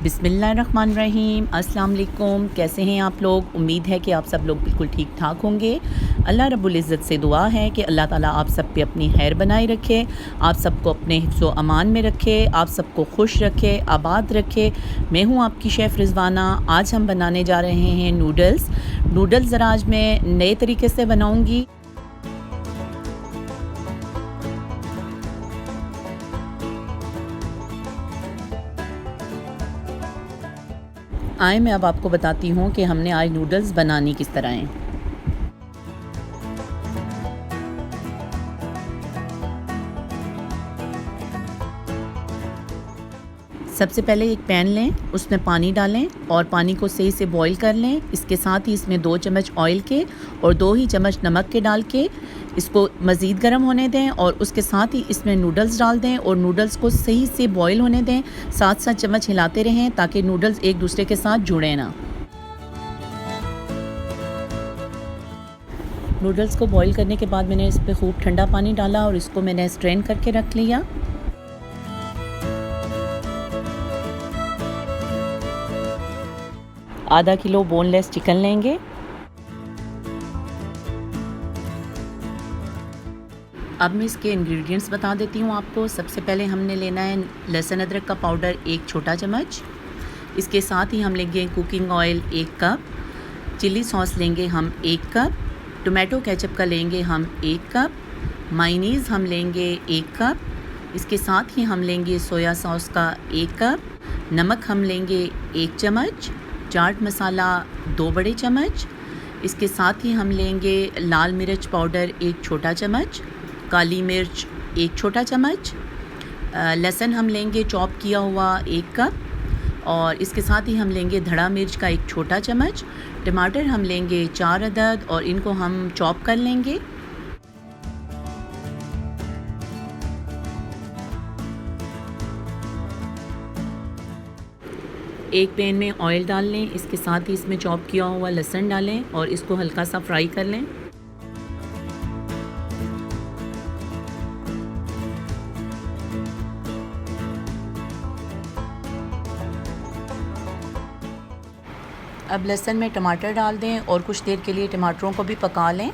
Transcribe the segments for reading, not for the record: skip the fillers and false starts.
बिस्मिल्लाहिर्रहमानिर्रहीम। अस्सलाम वालेकुम। कैसे हैं आप लोग? उम्मीद है कि आप सब लोग बिल्कुल ठीक ठाक होंगे। अल्लाह रब्बुल इज़्ज़त से दुआ है कि अल्लाह ताला आप सब पे अपनी खैर बनाए रखे, आप सबको अपने हिफ्ज़ व अमान में रखे, आप सबको खुश रखे, आबाद रखे। मैं हूँ आपकी शेफ़ रिज़वाना। आज हम बनाने जा रहे हैं नूडल्स। नूडल्स ज़रा आज मैं नए तरीके से बनाऊँगी। आए मैं अब आपको बताती हूँ कि हमने आज नूडल्स बनानी किस तरह हैं। सबसे पहले एक पैन लें, उसमें पानी डालें और पानी को सही से बॉईल कर लें। इसके साथ ही इसमें 2 चम्मच ऑयल के और 2 ही चम्मच नमक के डाल के इसको मज़ीद गर्म होने दें और उसके साथ ही इसमें नूडल्स डाल दें और नूडल्स को सही से बॉईल होने दें। साथ-साथ चम्मच हिलाते रहें ताकि नूडल्स एक दूसरे के साथ जुड़ें ना। नूडल्स को बॉईल करने के बाद मैंने इस पे खूब ठंडा पानी डाला और इसको मैंने स्ट्रेन करके रख लिया। आधा किलो बोनलेस चिकन लेंगे। अब मैं इसके इंग्रेडिएंट्स बता देती हूँ आपको। सबसे पहले हमने लेना है लहसुन अदरक का पाउडर 1 छोटा चम्मच। इसके साथ ही हम लेंगे cooking oil 1 cup, chilli sauce लेंगे हम 1 कप, टोमेटो केचप का लेंगे हम 1 कप, मायोनीज़ हम लेंगे 1 कप। इसके साथ ही हम लेंगे सोया सॉस का 1 कप, नमक हम लेंगे 1 चम्मच, चाट मसाला 2 बड़े चम्मच। इसके साथ ही हम लेंगे लाल मिर्च पाउडर 1 छोटा चम्मच, काली मिर्च 1 छोटा चम्मच, लहसुन हम लेंगे चॉप किया हुआ 1 कप और इसके साथ ही हम लेंगे धड़ा मिर्च का 1 छोटा चम्मच। टमाटर हम लेंगे 4 अदद और इनको हम चॉप कर लेंगे। एक पैन में ऑयल डाल लें, इसके साथ ही इसमें चॉप किया हुआ लहसुन डालें और इसको हल्का सा फ्राई कर लें। अब लहसुन में टमाटर डाल दें और कुछ देर के लिए टमाटरों को भी पका लें।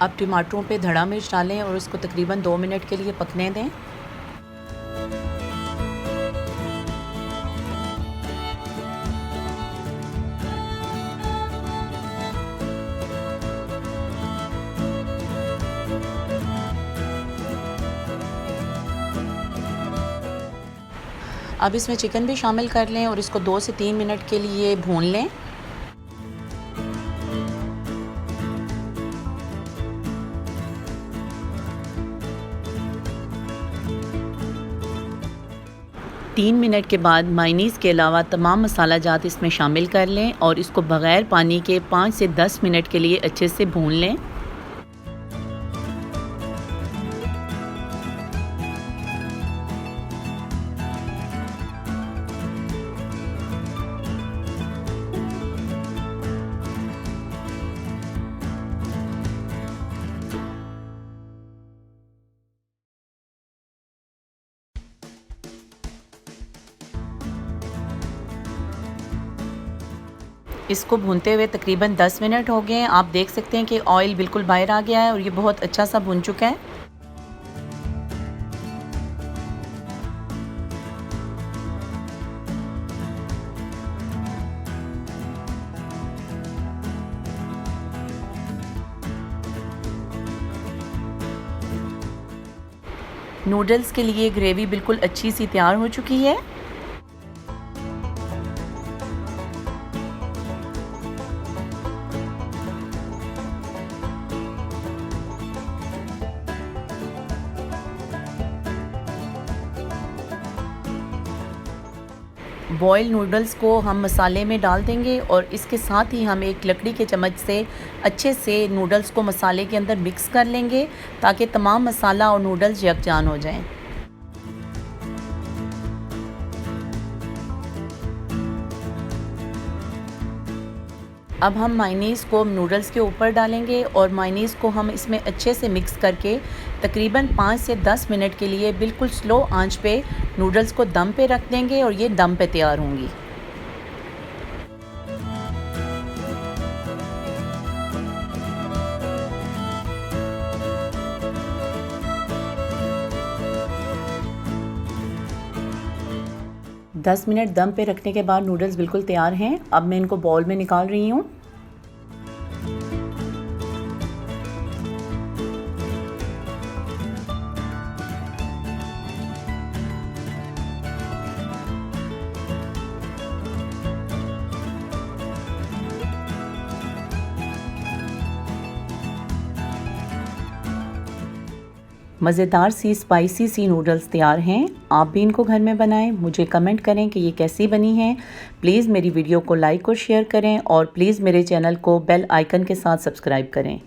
अब टमाटरों पे धड़ा मिर्च डालें और उसको तकरीबन 2 मिनट के लिए पकने दें। अब इसमें चिकन भी शामिल कर लें और इसको 2 से 3 मिनट के लिए भून लें। तीन मिनट के बाद मायोनीज़ के अलावा तमाम मसाला जात इसमें शामिल कर लें और इसको बग़ैर पानी के 5 से 10 मिनट के लिए अच्छे से भून लें। इसको भूनते हुए तकरीबन 10 मिनट हो गए हैं। आप देख सकते हैं कि ऑयल बिल्कुल बाहर आ गया है और ये बहुत अच्छा सा भुन चुका है। नूडल्स के लिए ग्रेवी बिल्कुल अच्छी सी तैयार हो चुकी है। बॉयल नूडल्स को हम मसाले में डाल देंगे और इसके साथ ही हम एक लकड़ी के चम्मच से अच्छे से नूडल्स को मसाले के अंदर मिक्स कर लेंगे ताकि तमाम मसाला और नूडल्स यकजान हो जाएं। अब हम मायनीज़ को नूडल्स के ऊपर डालेंगे और मायनीज़ को हम इसमें अच्छे से मिक्स करके तकरीबन 5 से 10 मिनट के लिए बिल्कुल स्लो आंच पे नूडल्स को दम पे रख देंगे और ये दम पे तैयार होंगी। दस मिनट दम पे रखने के बाद नूडल्स बिल्कुल तैयार हैं। अब मैं इनको बाउल में निकाल रही हूँ। मज़ेदार सी स्पाइसी सी नूडल्स तैयार हैं। आप भी इनको घर में बनाएं। मुझे कमेंट करें कि ये कैसी बनी हैं। प्लीज़ मेरी वीडियो को लाइक और शेयर करें और प्लीज़ मेरे चैनल को बेल आइकन के साथ सब्सक्राइब करें।